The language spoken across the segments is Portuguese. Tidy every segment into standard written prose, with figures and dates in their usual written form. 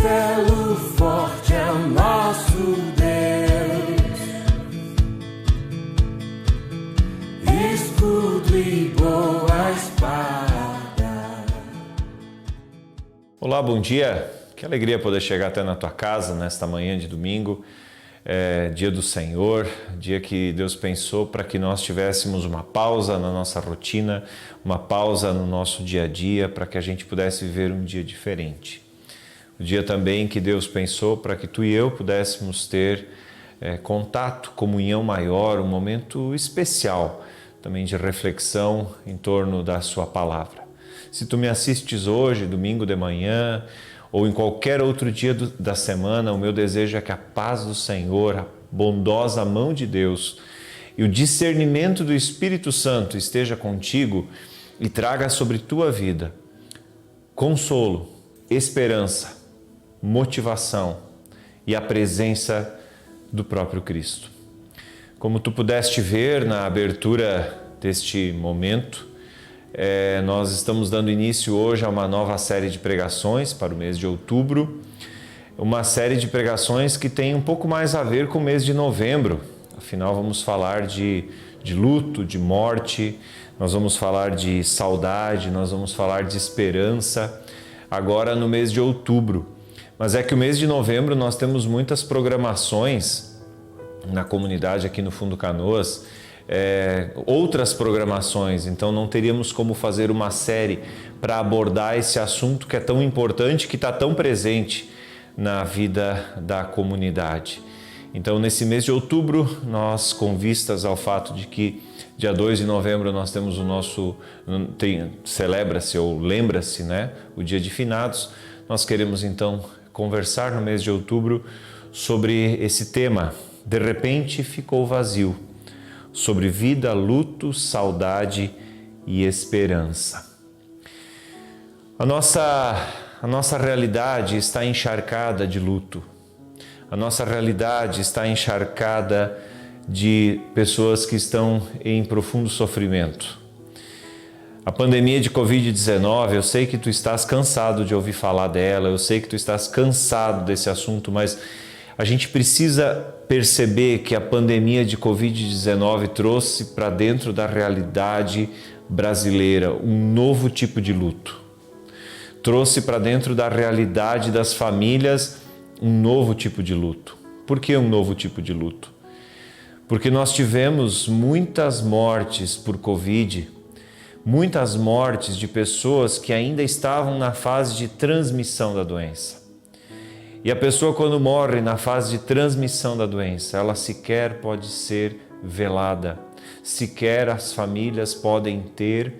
castelo forte é o nosso Deus, escudo e boa espada. Olá, bom dia. Que alegria poder chegar até na tua casa nesta manhã de domingo, dia do Senhor, dia que Deus pensou para que nós tivéssemos uma pausa na nossa rotina, uma pausa no nosso dia a dia, para que a gente pudesse viver um dia diferente. O dia também que Deus pensou para que tu e eu pudéssemos ter contato, comunhão maior, um momento especial também de reflexão em torno da sua palavra. Se tu me assistes hoje, domingo de manhã, ou em qualquer outro dia da semana, o meu desejo é que a paz do Senhor, a bondosa mão de Deus e o discernimento do Espírito Santo esteja contigo e traga sobre tua vida consolo, esperança, motivação e a presença do próprio Cristo. Como tu pudeste ver na abertura deste momento, nós estamos dando início hoje a uma nova série de pregações para o mês de outubro, uma série de pregações que tem um pouco mais a ver com o mês de novembro. Afinal, vamos falar de luto, de morte, nós vamos falar de saudade, nós vamos falar de esperança, agora no mês de outubro. Mas é que o mês de novembro nós temos muitas programações na comunidade aqui no Fundo Canoas, outras programações, então não teríamos como fazer uma série para abordar esse assunto que é tão importante, que está tão presente na vida da comunidade. Então, nesse mês de outubro, nós, com vistas ao fato de que dia 2 de novembro nós temos o nosso, celebra-se ou lembra-se, né, o dia de finados, nós queremos então conversar no mês de outubro sobre esse tema. De repente ficou vazio, sobre vida, luto, saudade e esperança. A nossa realidade está encharcada de luto. A nossa realidade está encharcada de pessoas que estão em profundo sofrimento. A pandemia de Covid-19, eu sei que tu estás cansado de ouvir falar dela, eu sei que tu estás cansado desse assunto, mas a gente precisa perceber que a pandemia de Covid-19 trouxe para dentro da realidade brasileira um novo tipo de luto. Trouxe para dentro da realidade das famílias um novo tipo de luto. Por que um novo tipo de luto? Porque nós tivemos muitas mortes por Covid, muitas mortes de pessoas que ainda estavam na fase de transmissão da doença. E a pessoa, quando morre na fase de transmissão da doença, ela sequer pode ser velada, sequer as famílias podem ter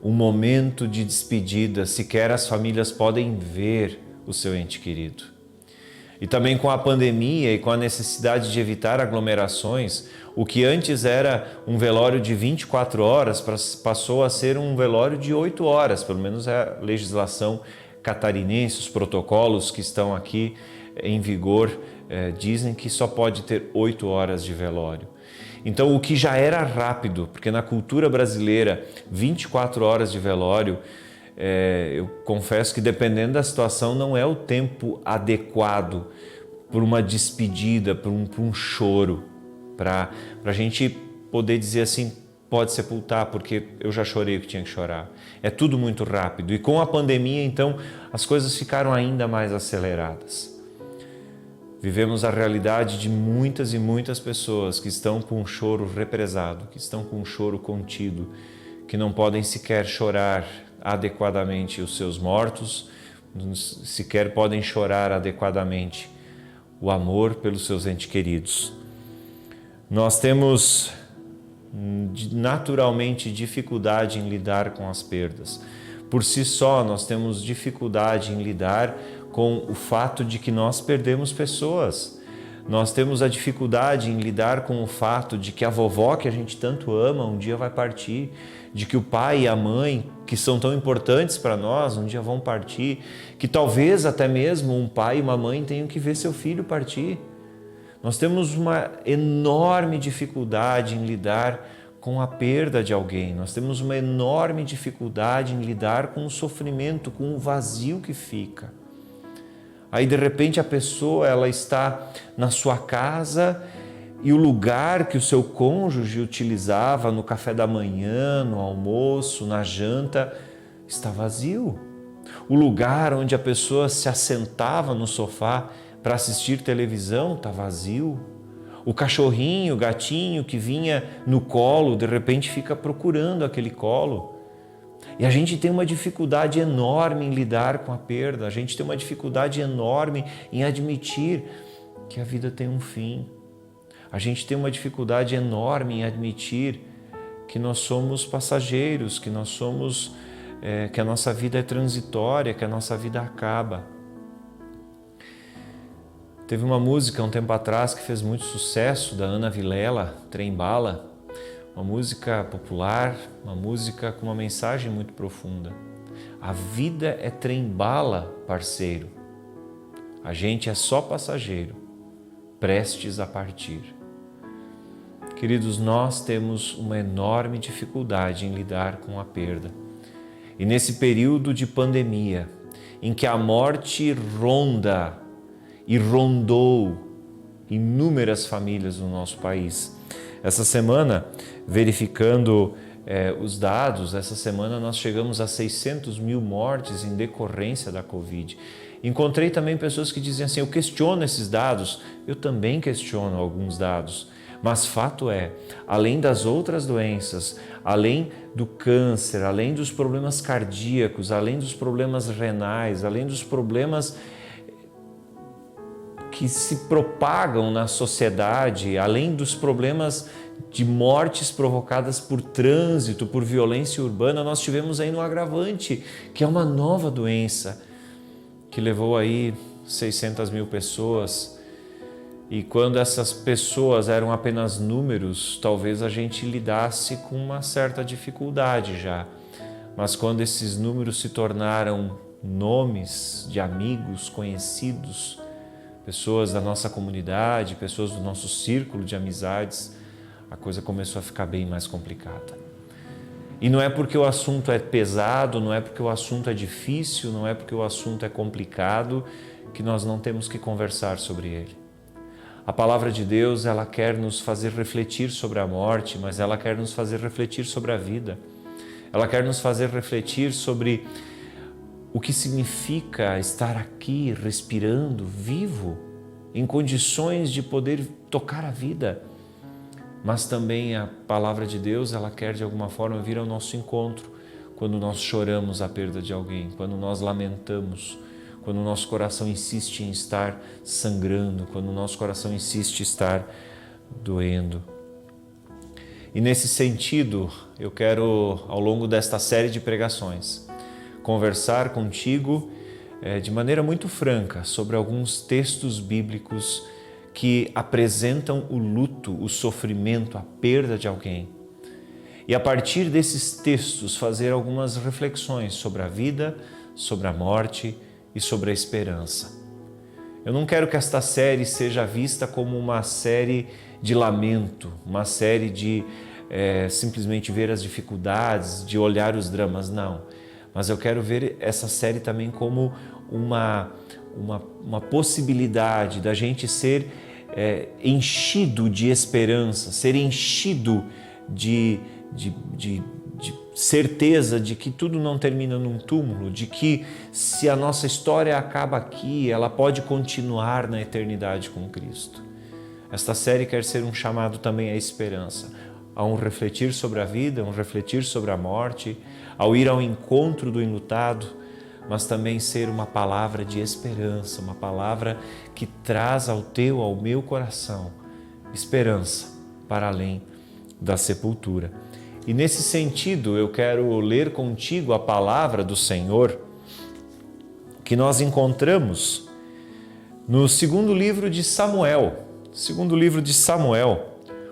um momento de despedida, sequer as famílias podem ver o seu ente querido. E também com a pandemia e com a necessidade de evitar aglomerações, o que antes era um velório de 24 horas passou a ser um velório de 8 horas, pelo menos é a legislação catarinense, os protocolos que estão aqui em vigor dizem que só pode ter 8 horas de velório. Então, o que já era rápido, porque na cultura brasileira 24 horas de velório, eu confesso que dependendo da situação não é o tempo adequado para uma despedida, para um choro, para a gente poder dizer assim, pode sepultar, porque eu já chorei o que tinha que chorar. É tudo muito rápido. E com a pandemia, então, as coisas ficaram ainda mais aceleradas. Vivemos a realidade de muitas e muitas pessoas que estão com um choro represado, que estão com um choro contido, que não podem sequer chorar adequadamente os seus mortos, sequer podem chorar adequadamente o amor pelos seus entes queridos. Nós temos naturalmente dificuldade em lidar com as perdas. Por si só, nós temos dificuldade em lidar com o fato de que nós perdemos pessoas. Nós temos a dificuldade em lidar com o fato de que a vovó que a gente tanto ama um dia vai partir, de que o pai e a mãe, que são tão importantes para nós, um dia vão partir, que talvez até mesmo um pai e uma mãe tenham que ver seu filho partir. Nós temos uma enorme dificuldade em lidar com a perda de alguém, nós temos uma enorme dificuldade em lidar com o sofrimento, com o vazio que fica. Aí de repente a pessoa ela está na sua casa e o lugar que o seu cônjuge utilizava no café da manhã, no almoço, na janta, está vazio. O lugar onde a pessoa se assentava no sofá para assistir televisão está vazio. O cachorrinho, o gatinho que vinha no colo, de repente fica procurando aquele colo. E a gente tem uma dificuldade enorme em lidar com a perda, a gente tem uma dificuldade enorme em admitir que a vida tem um fim. A gente tem uma dificuldade enorme em admitir que nós somos passageiros, que nós somos, que a nossa vida é transitória, que a nossa vida acaba. Teve uma música um tempo atrás que fez muito sucesso, da Ana Vilela, Trem Bala, uma música popular, uma música com uma mensagem muito profunda. A vida é trem-bala, parceiro. A gente é só passageiro, prestes a partir. Queridos, nós temos uma enorme dificuldade em lidar com a perda. E nesse período de pandemia, em que a morte ronda e rondou inúmeras famílias no nosso país. Essa semana, verificando os dados, essa semana nós chegamos a 600 mil mortes em decorrência da Covid. Encontrei também pessoas que dizem assim, eu questiono esses dados, eu também questiono alguns dados, mas fato é, além das outras doenças, além do câncer, além dos problemas cardíacos, além dos problemas renais, além dos problemas que se propagam na sociedade, além dos problemas de mortes provocadas por trânsito, por violência urbana, nós tivemos aí um agravante, que é uma nova doença, que levou aí 600 mil pessoas. E quando essas pessoas eram apenas números, talvez a gente lidasse com uma certa dificuldade já. Mas quando esses números se tornaram nomes de amigos, conhecidos, pessoas da nossa comunidade, pessoas do nosso círculo de amizades, a coisa começou a ficar bem mais complicada. E não é porque o assunto é pesado, não é porque o assunto é difícil, não é porque o assunto é complicado que nós não temos que conversar sobre ele. A palavra de Deus, ela quer nos fazer refletir sobre a morte, mas ela quer nos fazer refletir sobre a vida. Ela quer nos fazer refletir sobre o que significa estar aqui, respirando, vivo, em condições de poder tocar a vida. Mas também a palavra de Deus, ela quer de alguma forma vir ao nosso encontro quando nós choramos a perda de alguém, quando nós lamentamos, quando o nosso coração insiste em estar sangrando, quando o nosso coração insiste em estar doendo. E nesse sentido, eu quero, ao longo desta série de pregações, conversar contigo de maneira muito franca sobre alguns textos bíblicos que apresentam o luto, o sofrimento, a perda de alguém. E a partir desses textos fazer algumas reflexões sobre a vida, sobre a morte e sobre a esperança. Eu não quero que esta série seja vista como uma série de lamento, uma série de simplesmente ver as dificuldades, de olhar os dramas, não. Mas eu quero ver essa série também como uma possibilidade da gente ser enchido de esperança, ser enchido de certeza de que tudo não termina num túmulo, de que se a nossa história acaba aqui, ela pode continuar na eternidade com Cristo. Esta série quer ser um chamado também à esperança, a um refletir sobre a vida, a um refletir sobre a morte, ao ir ao encontro do enlutado, mas também ser uma palavra de esperança, uma palavra que traz ao teu, ao meu coração, esperança para além da sepultura. E nesse sentido, eu quero ler contigo a palavra do Senhor que nós encontramos no segundo livro de Samuel,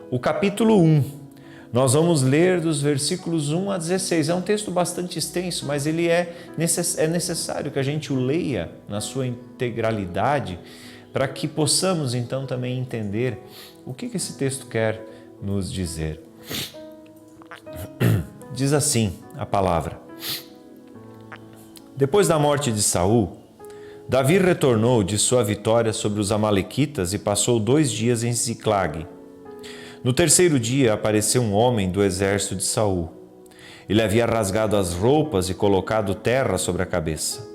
o capítulo 1. Nós vamos ler dos versículos 1 a 16. É um texto bastante extenso, mas ele é necessário que a gente o leia na sua integralidade para que possamos então também entender o que esse texto quer nos dizer. Diz assim a palavra: Depois da morte de Saul, Davi retornou de sua vitória sobre os amalequitas e passou 2 dias em Ziclague. No 3º dia apareceu um homem do exército de Saul. Ele havia rasgado as roupas e colocado terra sobre a cabeça.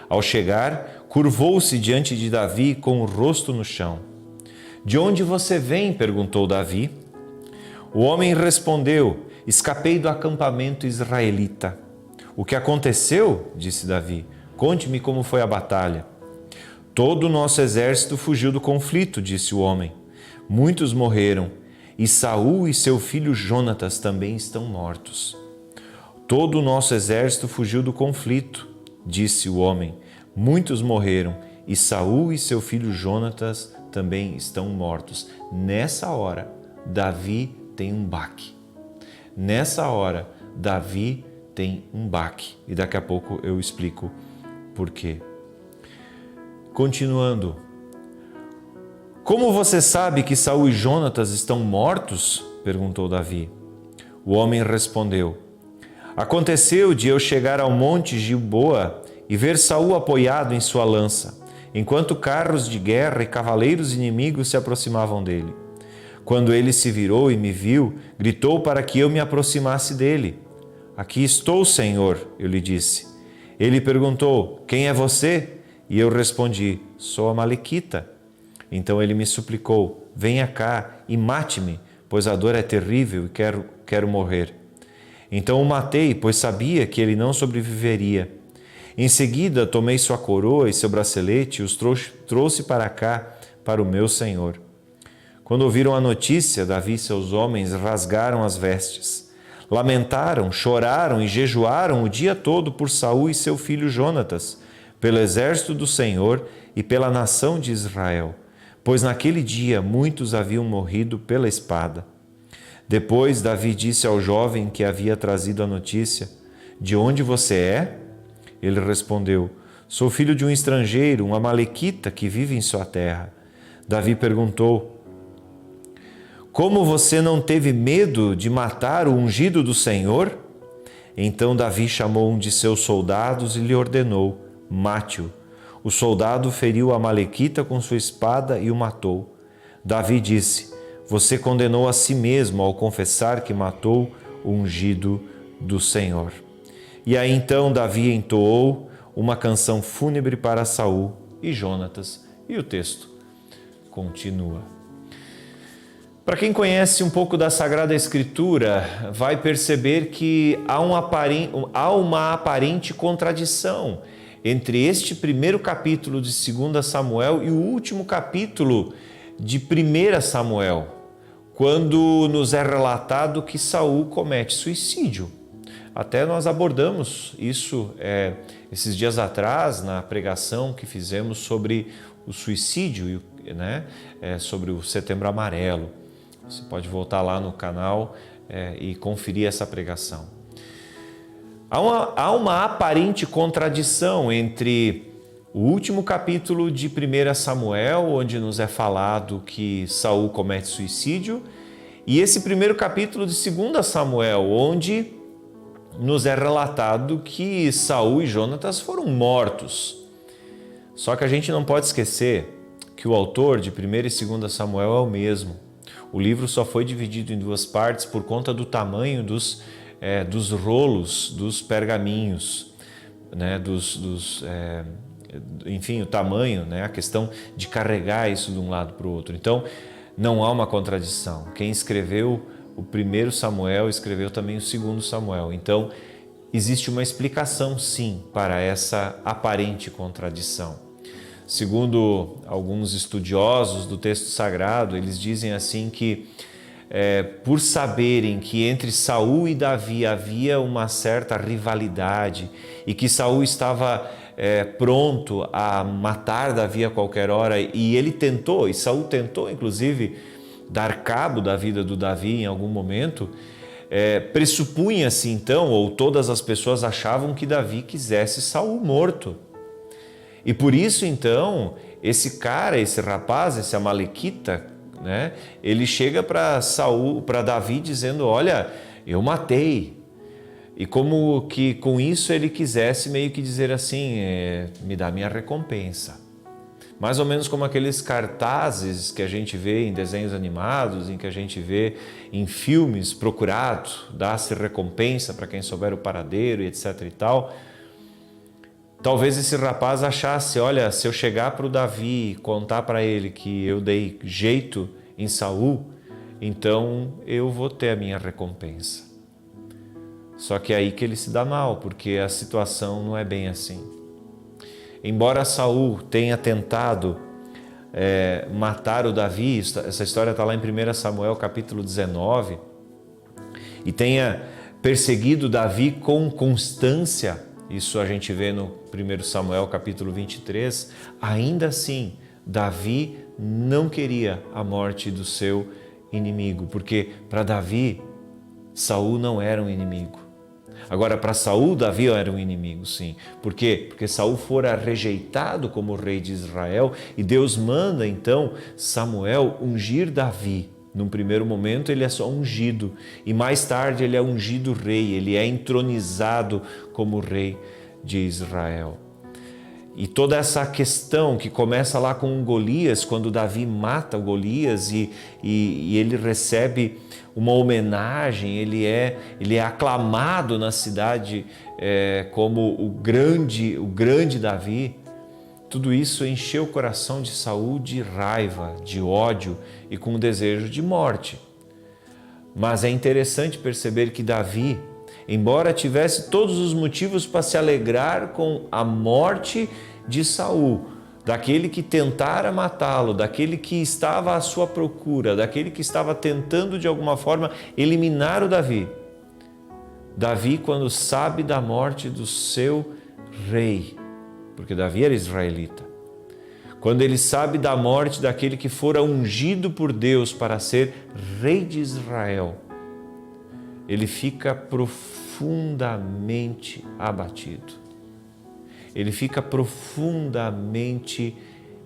Ao chegar, curvou-se diante de Davi com o rosto no chão. De onde você vem? Perguntou Davi. O homem respondeu: escapei do acampamento israelita. O que aconteceu? Disse Davi. Conte-me como foi a batalha. Todo o nosso exército fugiu do conflito, disse o homem. Muitos morreram, e Saul e seu filho Jonatas também estão mortos. Todo o nosso exército fugiu do conflito, disse o homem. Muitos morreram, e Saul e seu filho Jonatas também estão mortos. Nessa hora, Davi tem um baque. Nessa hora, Davi tem um baque. E daqui a pouco eu explico por quê. Continuando. Como você sabe que Saul e Jonatas estão mortos? Perguntou Davi. O homem respondeu. Aconteceu de eu chegar ao monte Gilboa e ver Saul apoiado em sua lança, enquanto carros de guerra e cavaleiros inimigos se aproximavam dele. Quando ele se virou e me viu, gritou para que eu me aproximasse dele. Aqui estou, Senhor, eu lhe disse. Ele perguntou, quem é você? E eu respondi, sou amalequita. Então ele me suplicou, venha cá e mate-me, pois a dor é terrível e quero morrer. Então o matei, pois sabia que ele não sobreviveria. Em seguida tomei sua coroa e seu bracelete e os trouxe para cá, para o meu senhor. Quando ouviram a notícia, Davi e seus homens rasgaram as vestes. Lamentaram, choraram e jejuaram o dia todo por Saul e seu filho Jonatas, pelo exército do Senhor e pela nação de Israel, pois naquele dia muitos haviam morrido pela espada. Depois Davi disse ao jovem que havia trazido a notícia, de onde você é? Ele respondeu, sou filho de um estrangeiro, um amalequita que vive em sua terra. Davi perguntou, como você não teve medo de matar o ungido do Senhor? Então Davi chamou um de seus soldados e lhe ordenou, mate-o. O soldado feriu o amalequita com sua espada e o matou. Davi disse, você condenou a si mesmo ao confessar que matou o ungido do Senhor. E aí então Davi entoou uma canção fúnebre para Saul e Jonatas. E o texto continua. Para quem conhece um pouco da Sagrada Escritura, vai perceber que há uma aparente contradição entre este primeiro capítulo de 2 Samuel e o último capítulo de 1 Samuel, quando nos é relatado que Saul comete suicídio. Até nós abordamos isso esses dias atrás na pregação que fizemos sobre o suicídio, né? Sobre o Setembro Amarelo. Você pode voltar lá no canal e conferir essa pregação. Há uma aparente contradição entre o último capítulo de 1 Samuel, onde nos é falado que Saul comete suicídio, e esse primeiro capítulo de 2 Samuel, onde nos é relatado que Saul e Jonatas foram mortos. Só que a gente não pode esquecer que o autor de 1 e 2 Samuel é o mesmo. O livro só foi dividido em 2 partes por conta do tamanho dos rolos, dos pergaminhos, né? Enfim, o tamanho, né? A questão de carregar isso de um lado para o outro. Então, não há uma contradição. Quem escreveu o 1 Samuel escreveu também o 2 Samuel. Então, existe uma explicação, sim, para essa aparente contradição. Segundo alguns estudiosos do texto sagrado, eles dizem assim que por saberem que entre Saul e Davi havia uma certa rivalidade e que Saul estava pronto a matar Davi a qualquer hora e Saul tentou inclusive dar cabo da vida do Davi em algum momento, pressupunha-se então, ou todas as pessoas achavam que Davi quisesse Saul morto. E por isso então, esse rapaz, esse amalequita, né, ele chega para Davi dizendo, olha, eu matei, E como que com isso ele quisesse meio que dizer assim, me dá minha recompensa. Mais ou menos como aqueles cartazes que a gente vê em desenhos animados, em que a gente vê em filmes, procurado, dá-se recompensa para quem souber o paradeiro e etc e tal. Talvez esse rapaz achasse, olha, se eu chegar para o Davi e contar para ele que eu dei jeito em Saul, então eu vou ter a minha recompensa. Só que é aí que ele se dá mal, porque a situação não é bem assim. Embora Saul tenha tentado matar o Davi, essa história está lá em 1 Samuel capítulo 19, e tenha perseguido Davi com constância, isso a gente vê no 1 Samuel capítulo 23, ainda assim Davi não queria a morte do seu inimigo, porque para Davi, Saul não era um inimigo. Agora, para Saul, Davi era um inimigo, sim. Por quê? Porque Saul fora rejeitado como rei de Israel e Deus manda, então, Samuel ungir Davi. Num primeiro momento, ele é só ungido e mais tarde ele é ungido rei, ele é entronizado como rei de Israel. E toda essa questão que começa lá com Golias, quando Davi mata Golias e ele recebe uma homenagem, ele é aclamado na cidade como o grande Davi. Tudo isso encheu o coração de Saul de raiva, de ódio e com o desejo de morte. Mas é interessante perceber que Davi, embora tivesse todos os motivos para se alegrar com a morte de Saul, daquele que tentara matá-lo, daquele que estava à sua procura, daquele que estava tentando de alguma forma eliminar o Davi. Davi, quando sabe da morte do seu rei, porque Davi era israelita, quando ele sabe da morte daquele que fora ungido por Deus para ser rei de Israel, ele fica profundamente abatido. Ele fica profundamente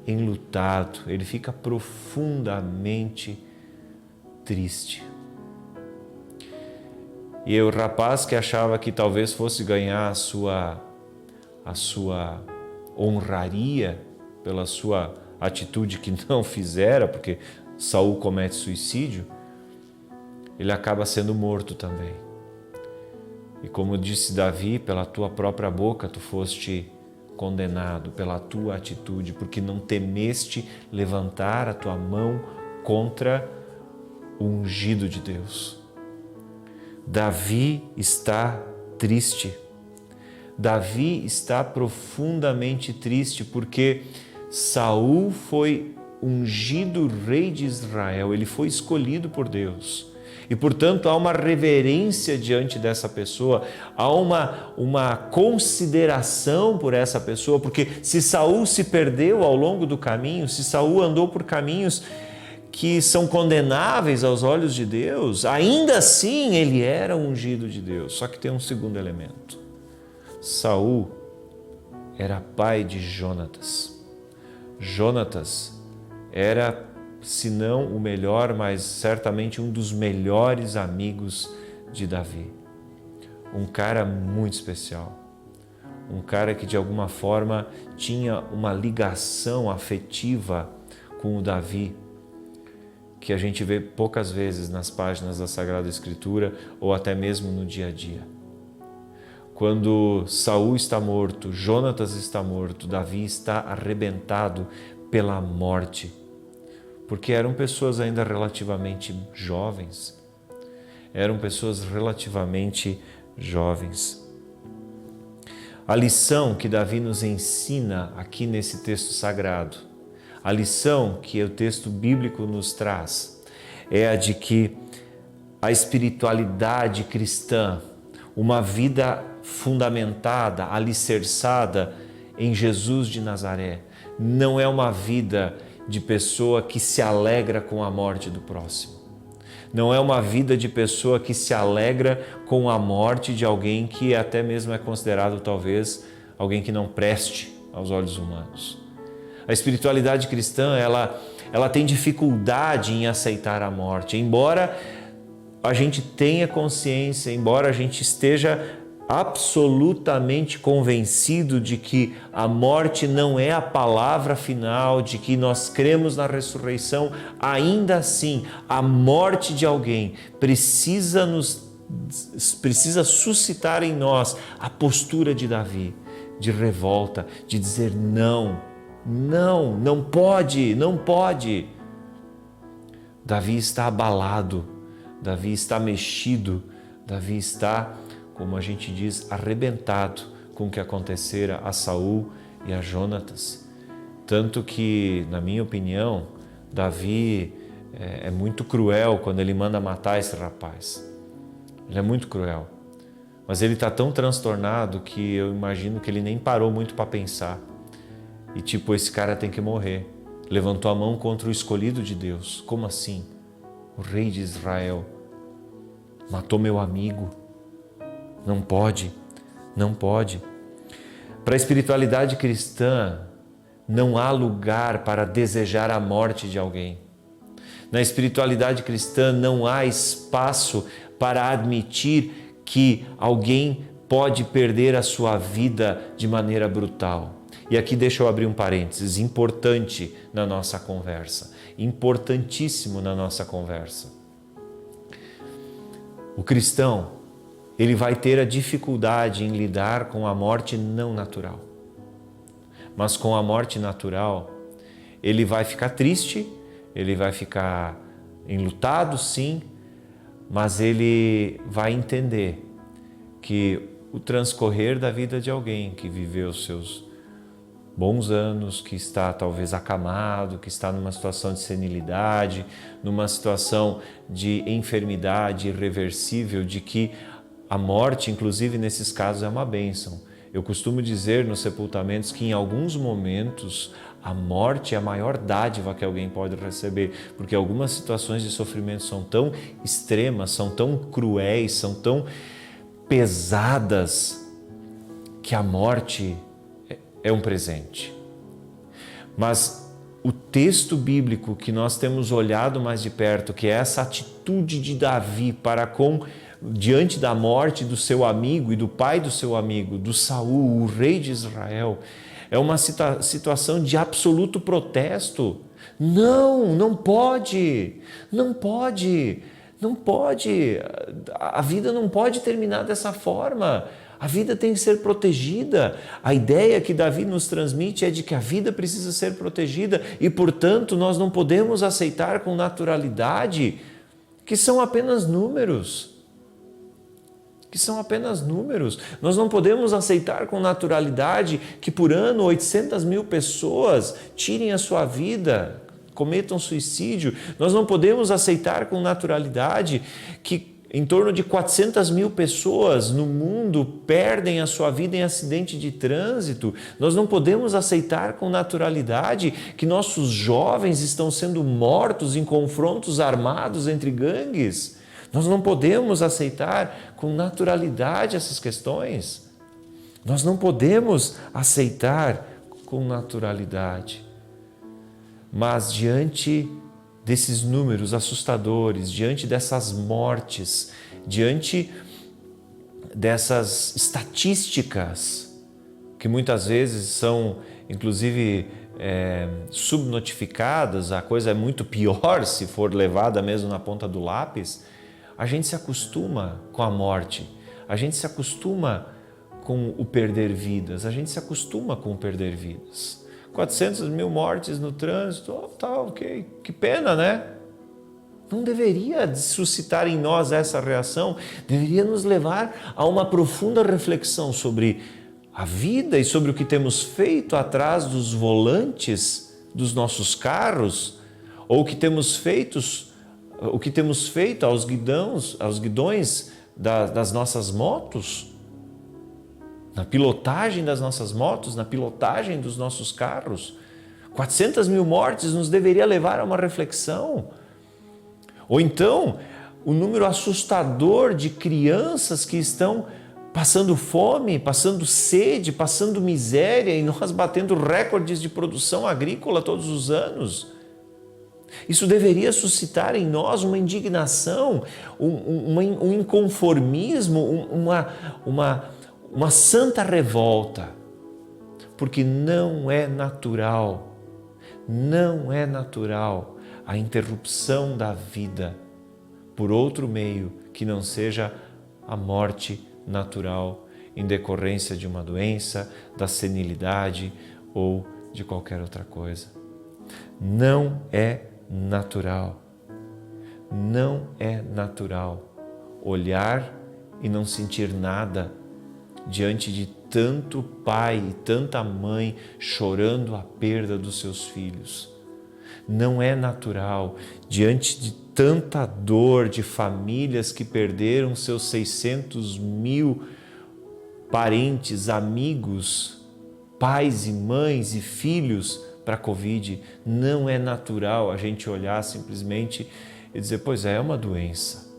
enlutado, ele fica profundamente triste. E o rapaz que achava que talvez fosse ganhar a sua honraria pela sua atitude que não fizera, porque Saul comete suicídio, ele acaba sendo morto também. E como disse Davi, pela tua própria boca tu foste condenado, pela tua atitude, porque não temeste levantar a tua mão contra o ungido de Deus. Davi está triste. Davi está profundamente triste porque Saul foi ungido rei de Israel, ele foi escolhido por Deus. E, portanto, há uma reverência diante dessa pessoa, há uma consideração por essa pessoa, porque se Saul se perdeu ao longo do caminho, se Saul andou por caminhos que são condenáveis aos olhos de Deus, ainda assim ele era ungido de Deus. Só que tem um segundo elemento. Saul era pai de Jonatas. Jonatas era, se não o melhor, mas certamente um dos melhores amigos de Davi. Um cara muito especial. Um cara que de alguma forma tinha uma ligação afetiva com o Davi, que a gente vê poucas vezes nas páginas da Sagrada Escritura ou até mesmo no dia a dia. Quando Saul está morto, Jonatas está morto, Davi está arrebentado pela morte, porque eram pessoas ainda relativamente jovens. A lição que Davi nos ensina aqui nesse texto sagrado, a lição que o texto bíblico nos traz, é a de que a espiritualidade cristã, uma vida fundamentada, alicerçada em Jesus de Nazaré, não é uma vida de pessoa que se alegra com a morte do próximo. Não é uma vida de pessoa que se alegra com a morte de alguém que até mesmo é considerado talvez alguém que não preste aos olhos humanos. A espiritualidade cristã, ela tem dificuldade em aceitar a morte, embora a gente tenha consciência, embora a gente esteja absolutamente convencido de que a morte não é a palavra final, de que nós cremos na ressurreição, ainda assim, a morte de alguém precisa suscitar em nós a postura de Davi, de revolta, de dizer não, não pode, não pode. Davi está abalado, Davi está mexido, Davi está, como a gente diz, arrebentado com o que acontecera a Saul e a Jonatas. Tanto que, na minha opinião, Davi é muito cruel quando ele manda matar esse rapaz. Ele é muito cruel. Mas ele está tão transtornado que eu imagino que ele nem parou muito para pensar. E tipo, esse cara tem que morrer. Levantou a mão contra o escolhido de Deus. Como assim? O rei de Israel matou meu amigo. Não pode, não pode. Para a espiritualidade cristã, não há lugar para desejar a morte de alguém. Na espiritualidade cristã, não há espaço para admitir que alguém pode perder a sua vida de maneira brutal. E aqui deixa eu abrir um parênteses importante na nossa conversa, importantíssimo na nossa conversa. O cristão, ele vai ter a dificuldade em lidar com a morte não natural. Mas com a morte natural, ele vai ficar triste, ele vai ficar enlutado, sim, mas ele vai entender que o transcorrer da vida de alguém que viveu seus bons anos, que está talvez acamado, que está numa situação de senilidade, numa situação de enfermidade irreversível, de que a morte, inclusive nesses casos, é uma bênção. Eu costumo dizer nos sepultamentos que em alguns momentos a morte é a maior dádiva que alguém pode receber, porque algumas situações de sofrimento são tão extremas, são tão cruéis, são tão pesadas, que a morte é um presente. Mas o texto bíblico que nós temos olhado mais de perto, que é essa atitude de Davi para com diante da morte do seu amigo e do pai do seu amigo, do Saul, o rei de Israel, é uma situação de absoluto protesto. Não pode, não pode, não pode. A vida não pode terminar dessa forma. A vida tem que ser protegida. A ideia que Davi nos transmite é de que a vida precisa ser protegida e, portanto, nós não podemos aceitar com naturalidade que são apenas números. Nós não podemos aceitar com naturalidade que por ano 800 mil pessoas tirem a sua vida, cometam suicídio. Nós não podemos aceitar com naturalidade que em torno de 400 mil pessoas no mundo perdem a sua vida em acidente de trânsito. Nós não podemos aceitar com naturalidade que nossos jovens estão sendo mortos em confrontos armados entre gangues. Nós não podemos aceitar com naturalidade essas questões. Nós não podemos aceitar com naturalidade. Mas diante desses números assustadores, diante dessas mortes, diante dessas estatísticas que muitas vezes são, inclusive, subnotificadas, a coisa é muito pior se for levada mesmo na ponta do lápis, a gente se acostuma com a morte, a gente se acostuma com o perder vidas, a gente se acostuma com o perder vidas. 400 mil mortes no trânsito, ok, que pena, né? Não deveria suscitar em nós essa reação, deveria nos levar a uma profunda reflexão sobre a vida e sobre o que temos feito atrás dos volantes dos nossos carros, ou o que temos feito aos guidões das nossas motos, na pilotagem das nossas motos, na pilotagem dos nossos carros. 400 mil mortes nos deveria levar a uma reflexão. Ou então, o número assustador de crianças que estão passando fome, passando sede, passando miséria, e nós batendo recordes de produção agrícola todos os anos. Isso deveria suscitar em nós uma indignação, um inconformismo, uma santa revolta, porque não é natural a interrupção da vida por outro meio que não seja a morte natural em decorrência de uma doença, da senilidade ou de qualquer outra coisa. Não é natural olhar e não sentir nada diante de tanto pai e tanta mãe chorando a perda dos seus filhos. Não é natural diante de tanta dor de famílias que perderam seus 600.000 parentes, amigos, pais e mães e filhos para a Covid. Não é natural a gente olhar simplesmente e dizer, pois é uma doença.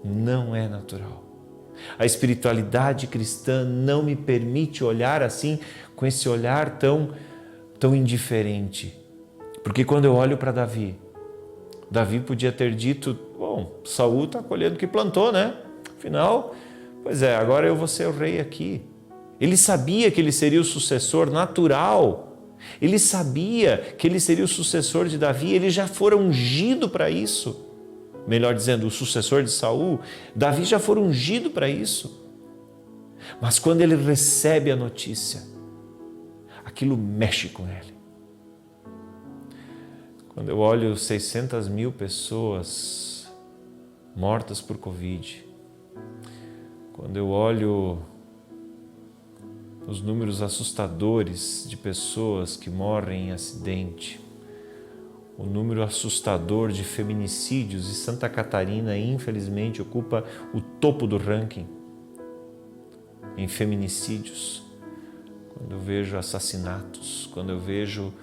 Não é natural. A espiritualidade cristã não me permite olhar assim, com esse olhar tão indiferente. Porque quando eu olho para Davi podia ter dito, bom, Saul está colhendo o que plantou, né? Afinal, pois é, agora eu vou ser o rei aqui. Ele sabia que ele seria o sucessor natural. Ele sabia que ele seria o sucessor de Davi, ele já fora ungido para isso. Melhor dizendo, o sucessor de Saul, Davi já foi ungido para isso. Mas quando ele recebe a notícia, aquilo mexe com ele. Quando eu olho 600.000 pessoas mortas por Covid, quando eu olho os números assustadores de pessoas que morrem em acidente, o número assustador de feminicídios, e Santa Catarina, infelizmente, ocupa o topo do ranking em feminicídios. Quando eu vejo assassinatos, quando eu vejo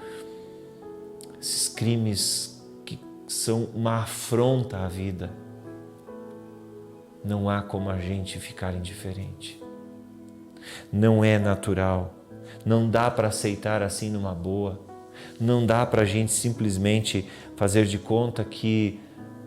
esses crimes que são uma afronta à vida, não há como a gente ficar indiferente. Não é natural, não dá para aceitar assim numa boa. Não dá para a gente simplesmente fazer de conta que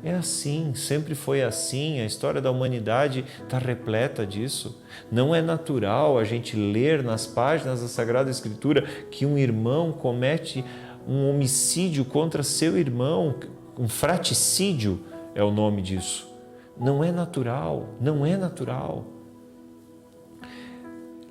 é assim, sempre foi assim, a história da humanidade está repleta disso. Não é natural a gente ler nas páginas da Sagrada Escritura que um irmão comete um homicídio contra seu irmão, um fraticídio é o nome disso. Não é natural, não é natural.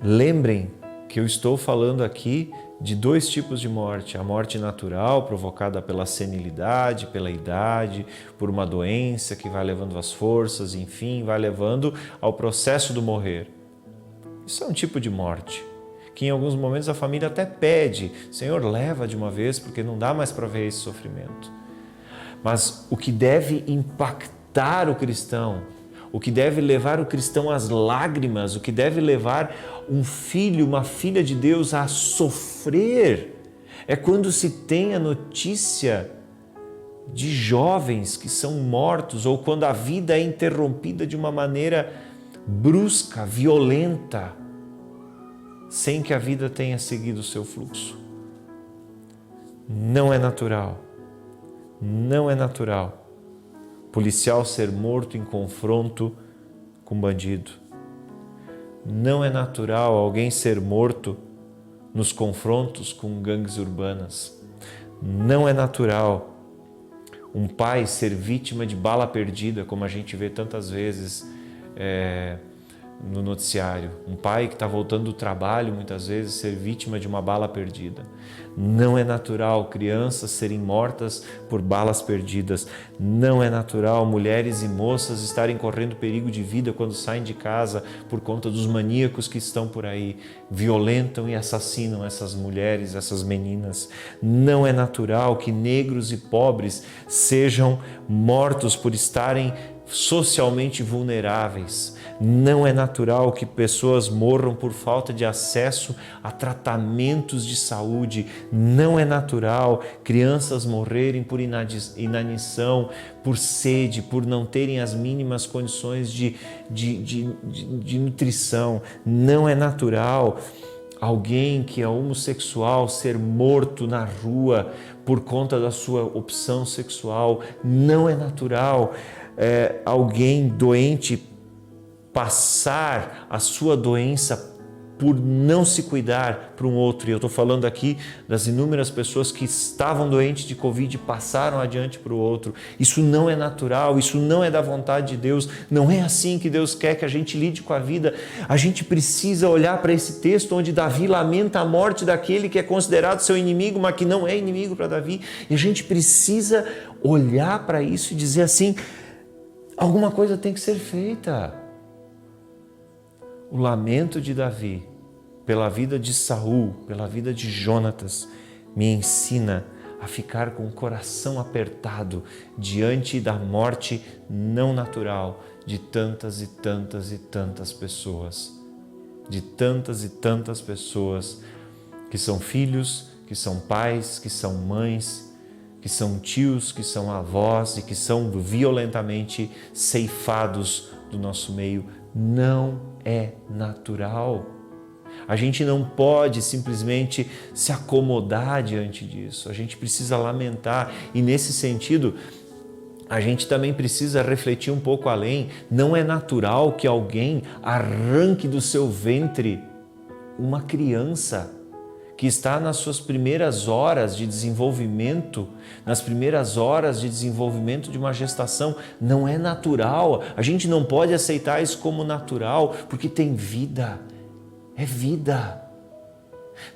Lembrem que eu estou falando aqui de dois tipos de morte. A morte natural, provocada pela senilidade, pela idade, por uma doença que vai levando as forças, enfim, vai levando ao processo do morrer. Isso é um tipo de morte que em alguns momentos a família até pede, Senhor, leva de uma vez, porque não dá mais para ver esse sofrimento. Mas o que deve impactar o cristão, o que deve levar o cristão às lágrimas, o que deve levar um filho, uma filha de Deus a sofrer, é quando se tem a notícia de jovens que são mortos, ou quando a vida é interrompida de uma maneira brusca, violenta, sem que a vida tenha seguido o seu fluxo. Não é natural. Não é natural policial ser morto em confronto com bandido. Não é natural alguém ser morto nos confrontos com gangues urbanas. Não é natural um pai ser vítima de bala perdida, como a gente vê tantas vezes no noticiário. Um pai que está voltando do trabalho, muitas vezes, ser vítima de uma bala perdida. Não é natural crianças serem mortas por balas perdidas. Não é natural mulheres e moças estarem correndo perigo de vida quando saem de casa por conta dos maníacos que estão por aí, violentam e assassinam essas mulheres, essas meninas. Não é natural que negros e pobres sejam mortos por estarem socialmente vulneráveis. Não é natural que pessoas morram por falta de acesso a tratamentos de saúde. Não é natural crianças morrerem por inanição, por sede, por não terem as mínimas condições de nutrição. Não é natural alguém que é homossexual ser morto na rua por conta da sua opção sexual. Não é natural alguém doente passar a sua doença por não se cuidar para um outro. E eu estou falando aqui das inúmeras pessoas que estavam doentes de Covid e passaram adiante para o outro. Isso não é natural, isso não é da vontade de Deus, não é assim que Deus quer que a gente lide com a vida. A gente precisa olhar para esse texto onde Davi lamenta a morte daquele que é considerado seu inimigo, mas que não é inimigo para Davi. E a gente precisa olhar para isso e dizer assim, alguma coisa tem que ser feita. O lamento de Davi pela vida de Saul, pela vida de Jonatas, me ensina a ficar com o coração apertado diante da morte não natural de tantas e tantas e tantas pessoas. De tantas e tantas pessoas que são filhos, que são pais, que são mães, que são tios, que são avós e que são violentamente ceifados do nosso meio. Não é natural. A gente não pode simplesmente se acomodar diante disso. A gente precisa lamentar e, nesse sentido, a gente também precisa refletir um pouco além. Não é natural que alguém arranque do seu ventre uma criança que está nas suas primeiras horas de desenvolvimento, nas primeiras horas de desenvolvimento de uma gestação. Não é natural. A gente não pode aceitar isso como natural, porque tem vida. É vida.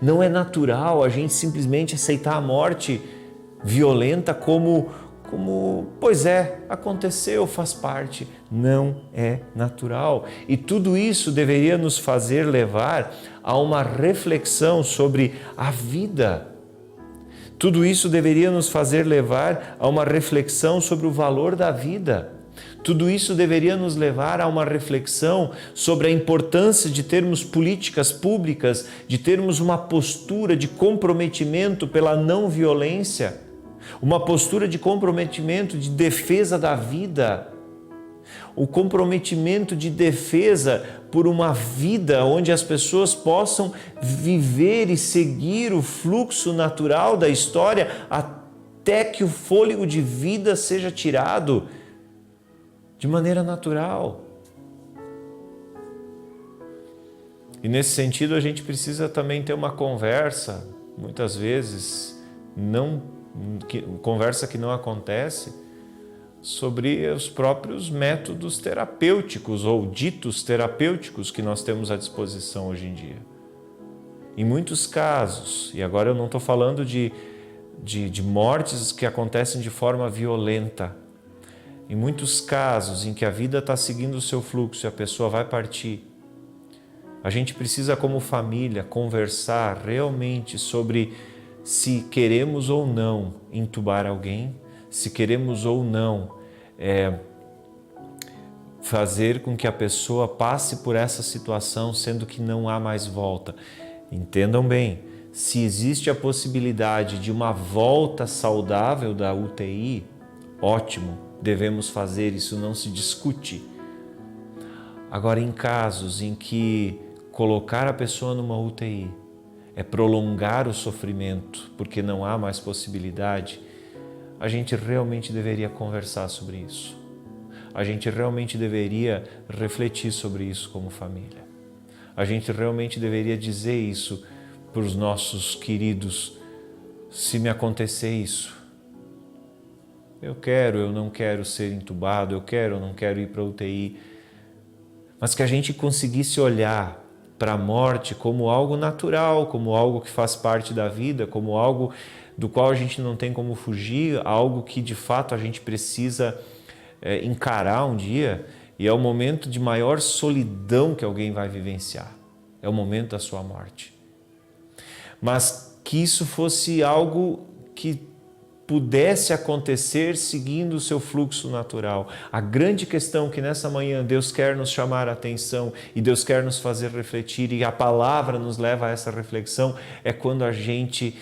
Não é natural a gente simplesmente aceitar a morte violenta como pois é, aconteceu, faz parte. Não é natural. E tudo isso deveria nos fazer levar a uma reflexão sobre a vida. Tudo isso deveria nos fazer levar a uma reflexão sobre o valor da vida. Tudo isso deveria nos levar a uma reflexão sobre a importância de termos políticas públicas, de termos uma postura de comprometimento pela não violência, uma postura de comprometimento, de defesa da vida, o comprometimento de defesa por uma vida onde as pessoas possam viver e seguir o fluxo natural da história até que o fôlego de vida seja tirado de maneira natural. E nesse sentido a gente precisa também ter uma conversa, muitas vezes, conversa que não acontece, sobre os próprios métodos terapêuticos ou ditos terapêuticos que nós temos à disposição hoje em dia. Em muitos casos, e agora eu não estou falando de mortes que acontecem de forma violenta, em muitos casos em que a vida está seguindo o seu fluxo e a pessoa vai partir, a gente precisa, como família, conversar realmente sobre se queremos ou não entubar alguém, se queremos ou não fazer com que a pessoa passe por essa situação, sendo que não há mais volta. Entendam bem, se existe a possibilidade de uma volta saudável da UTI, ótimo, devemos fazer, isso não se discute. Agora, em casos em que colocar a pessoa numa UTI é prolongar o sofrimento porque não há mais possibilidade, a gente realmente deveria conversar sobre isso. A gente realmente deveria refletir sobre isso como família. A gente realmente deveria dizer isso para os nossos queridos: se me acontecer isso, eu não quero ser entubado, eu não quero ir para a UTI. Mas que a gente conseguisse olhar para a morte como algo natural, como algo que faz parte da vida, como algo do qual a gente não tem como fugir, algo que de fato a gente precisa encarar um dia, e é o momento de maior solidão que alguém vai vivenciar. É o momento da sua morte. Mas que isso fosse algo que pudesse acontecer seguindo o seu fluxo natural. A grande questão que nessa manhã Deus quer nos chamar a atenção e Deus quer nos fazer refletir, e a palavra nos leva a essa reflexão, é quando a gente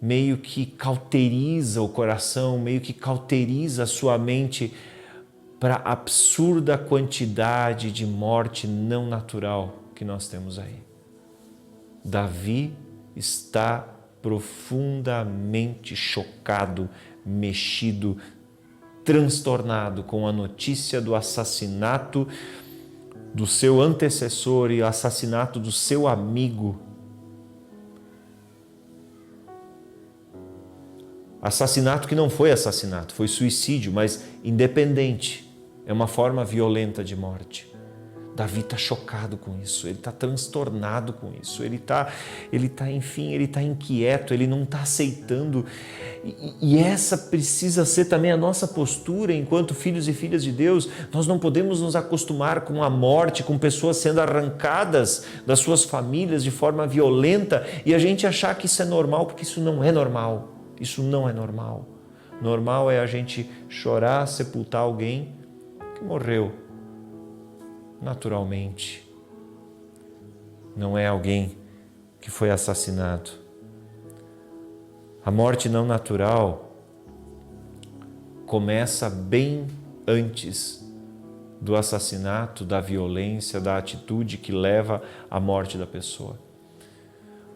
meio que cauteriza o coração, meio que cauteriza a sua mente para a absurda quantidade de morte não natural que nós temos aí. Davi está profundamente chocado, mexido, transtornado com a notícia do assassinato do seu antecessor e o assassinato do seu amigo. Assassinato que não foi assassinato, foi suicídio, mas independente. É uma forma violenta de morte. Davi está chocado com isso, ele está transtornado com isso, ele está inquieto, ele não está aceitando. E essa precisa ser também a nossa postura enquanto filhos e filhas de Deus. Nós não podemos nos acostumar com a morte, com pessoas sendo arrancadas das suas famílias de forma violenta e a gente achar que isso é normal, porque isso não é normal. Isso não é normal. Normal é a gente chorar, sepultar alguém que morreu naturalmente. Não é alguém que foi assassinado. A morte não natural começa bem antes do assassinato, da violência, da atitude que leva à morte da pessoa.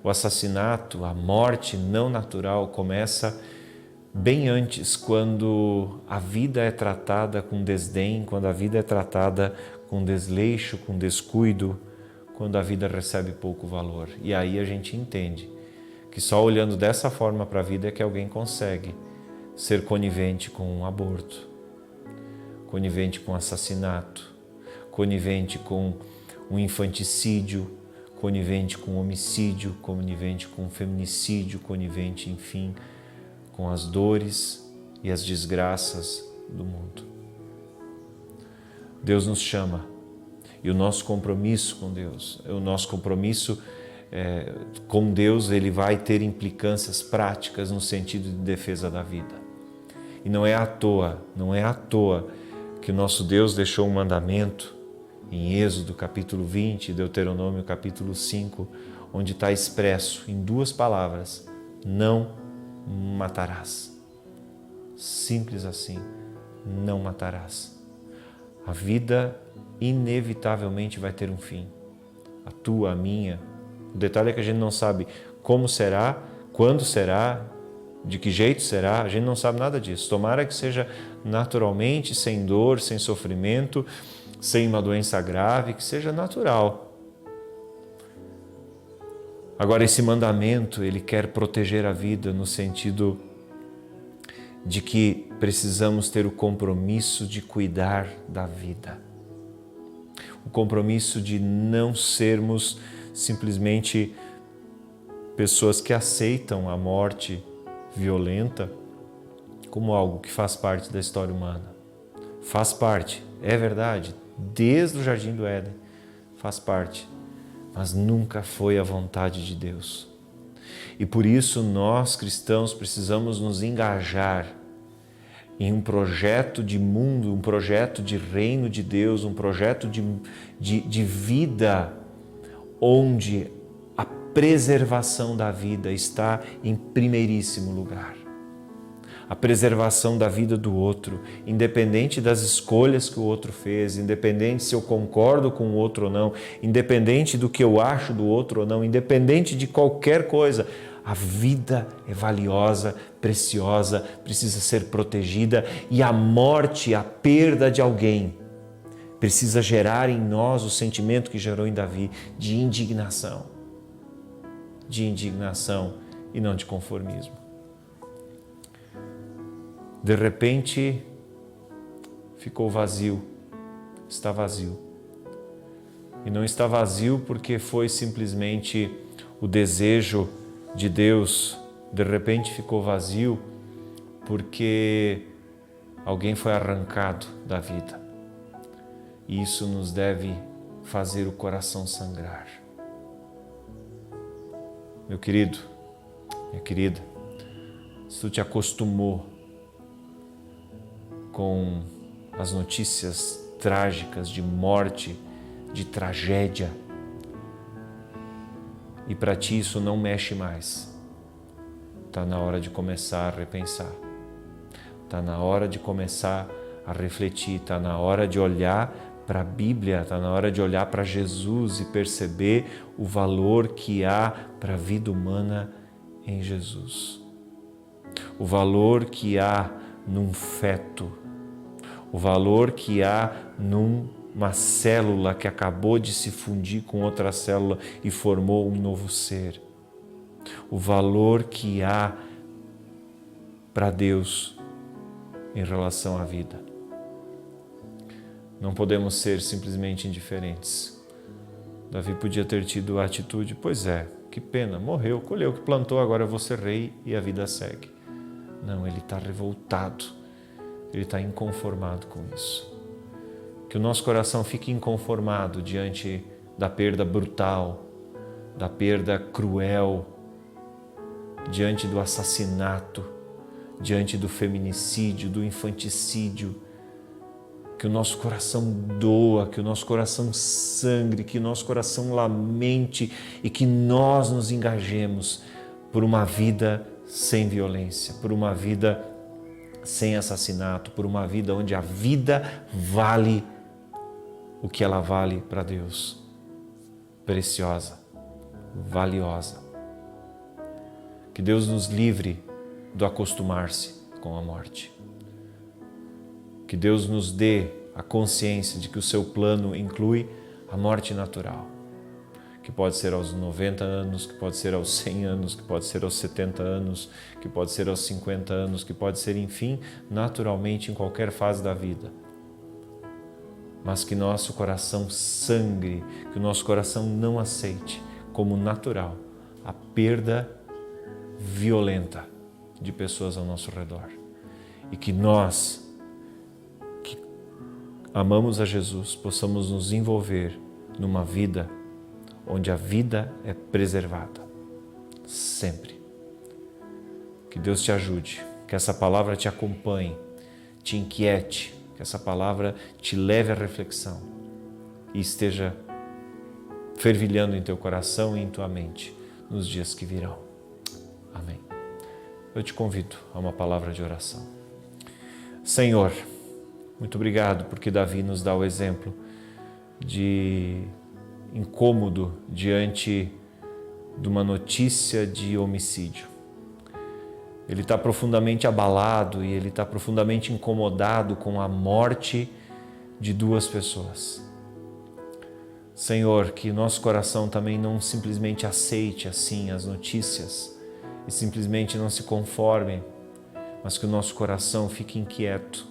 O assassinato, a morte não natural começa bem antes, quando a vida é tratada com desdém, quando a vida é tratada com desleixo, com descuido, quando a vida recebe pouco valor. E aí a gente entende que só olhando dessa forma para a vida é que alguém consegue ser conivente com um aborto, conivente com assassinato, conivente com um infanticídio, conivente com homicídio, conivente com feminicídio, conivente, enfim, com as dores e as desgraças do mundo. Deus nos chama e o nosso compromisso com Deus, com Deus, ele vai ter implicâncias práticas no sentido de defesa da vida. E não é à toa que o nosso Deus deixou um mandamento em Êxodo capítulo 20, Deuteronômio capítulo 5, onde está expresso em 2 palavras: não matarás. Simples assim, não matarás. A vida inevitavelmente vai ter um fim. A tua, a minha. O detalhe é que a gente não sabe como será, quando será, de que jeito será, a gente não sabe nada disso. Tomara que seja naturalmente, sem dor, sem sofrimento, sem uma doença grave, que seja natural. Agora, esse mandamento, ele quer proteger a vida no sentido de que precisamos ter o compromisso de cuidar da vida. O compromisso de não sermos simplesmente pessoas que aceitam a morte violenta como algo que faz parte da história humana. Faz parte, é verdade, desde o Jardim do Éden, faz parte, mas nunca foi a vontade de Deus. E por isso nós, cristãos, precisamos nos engajar em um projeto de mundo, um projeto de reino de Deus, um projeto de vida onde a preservação da vida está em primeiríssimo lugar. A preservação da vida do outro, independente das escolhas que o outro fez, independente se eu concordo com o outro ou não, independente do que eu acho do outro ou não, independente de qualquer coisa, a vida é valiosa, preciosa, precisa ser protegida, e a morte, a perda de alguém, precisa gerar em nós o sentimento que gerou em Davi de indignação e não de conformismo. De repente, ficou vazio, está vazio. E não está vazio porque foi simplesmente o desejo de Deus. De repente ficou vazio porque alguém foi arrancado da vida. E isso nos deve fazer o coração sangrar. Meu querido, minha querida, se tu te acostumou com as notícias trágicas de morte, de tragédia, e para ti isso não mexe mais, está na hora de começar a repensar, está na hora de começar a refletir, está na hora de olhar para a Bíblia, está na hora de olhar para Jesus e perceber o valor que há para a vida humana em Jesus. O valor que há num feto, o valor que há num uma célula que acabou de se fundir com outra célula e formou um novo ser. O valor que há para Deus em relação à vida. Não podemos ser simplesmente indiferentes. Davi podia ter tido a atitude, pois é, que pena, morreu, colheu o que plantou, agora eu vou ser rei e a vida segue. Não, ele está revoltado, ele está inconformado com isso. Que o nosso coração fique inconformado diante da perda brutal, da perda cruel, diante do assassinato, diante do feminicídio, do infanticídio. Que o nosso coração doa, que o nosso coração sangre, que o nosso coração lamente e que nós nos engajemos por uma vida sem violência, por uma vida sem assassinato, por uma vida onde a vida vale o que ela vale para Deus. Preciosa, valiosa. Que Deus nos livre do acostumar-se com a morte. Que Deus nos dê a consciência de que o seu plano inclui a morte natural, que pode ser aos 90 anos, que pode ser aos 100 anos, que pode ser aos 70 anos, que pode ser aos 50 anos, que pode ser, enfim, naturalmente em qualquer fase da vida. Mas que nosso coração sangre, que o nosso coração não aceite como natural a perda violenta de pessoas ao nosso redor. E que nós, que amamos a Jesus, possamos nos envolver numa vida onde a vida é preservada, sempre. Que Deus te ajude, que essa palavra te acompanhe, te inquiete, que essa palavra te leve à reflexão e esteja fervilhando em teu coração e em tua mente nos dias que virão. Amém. Eu te convido a uma palavra de oração. Senhor, muito obrigado porque Davi nos dá o exemplo de incômodo diante de uma notícia de homicídio. Ele está profundamente abalado e ele está profundamente incomodado com a morte de duas pessoas. Senhor, que nosso coração também não simplesmente aceite assim as notícias e simplesmente não se conforme, mas que o nosso coração fique inquieto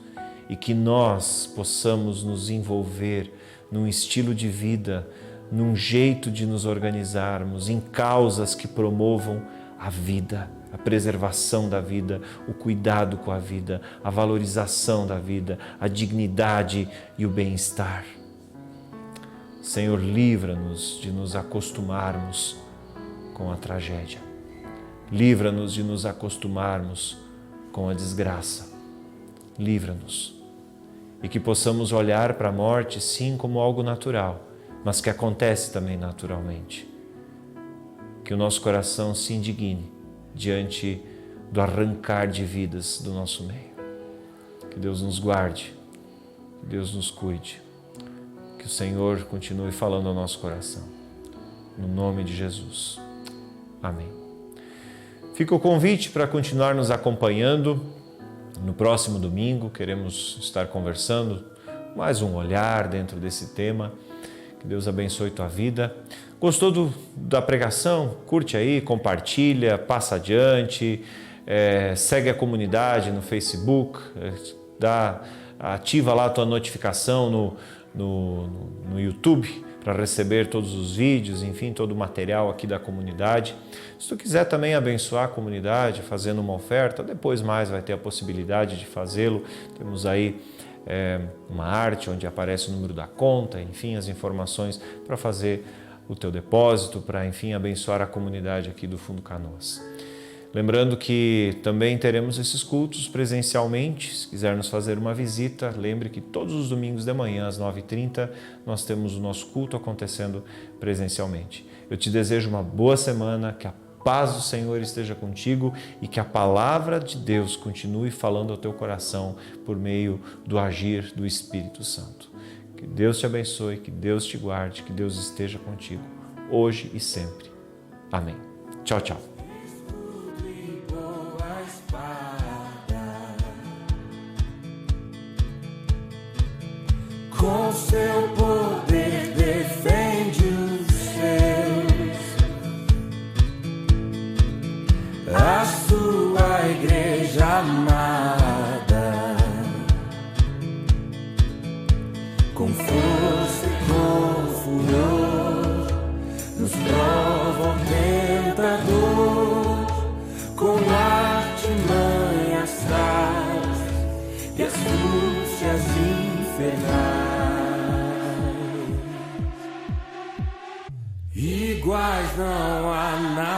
e que nós possamos nos envolver num estilo de vida, num jeito de nos organizarmos, em causas que promovam a vida, a preservação da vida, o cuidado com a vida, a valorização da vida, a dignidade e o bem-estar. Senhor, livra-nos de nos acostumarmos com a tragédia. Livra-nos de nos acostumarmos com a desgraça. Livra-nos. E que possamos olhar para a morte, sim, como algo natural, mas que acontece também naturalmente. Que o nosso coração se indigne diante do arrancar de vidas do nosso meio. Que Deus nos guarde, que Deus nos cuide, que o Senhor continue falando ao nosso coração. No nome de Jesus. Amém. Fica o convite para continuar nos acompanhando. No próximo domingo queremos estar conversando, mais um olhar dentro desse tema. Que Deus abençoe tua vida. Gostou da pregação? Curte aí, compartilha, passa adiante, segue a comunidade no Facebook, ativa lá a tua notificação no YouTube para receber todos os vídeos, enfim, todo o material aqui da comunidade. Se tu quiser também abençoar a comunidade fazendo uma oferta, depois mais vai ter a possibilidade de fazê-lo. Temos aí uma arte onde aparece o número da conta, enfim, as informações para fazer o teu depósito, para, enfim, abençoar a comunidade aqui do Fundo Canoas. Lembrando que também teremos esses cultos presencialmente. Se quiser nos fazer uma visita, lembre que todos os domingos de manhã, às 9h30, nós temos o nosso culto acontecendo presencialmente. Eu te desejo uma boa semana, que a paz do Senhor esteja contigo e que a palavra de Deus continue falando ao teu coração por meio do agir do Espírito Santo. Que Deus te abençoe, que Deus te guarde, que Deus esteja contigo, hoje e sempre. Amém. Tchau, tchau. Com com seu poder defende os seus. A sua igreja amada, com força e com furor, nos prova o tentador, com artimanhas tais e astúcias infernais. Iguais não há nada.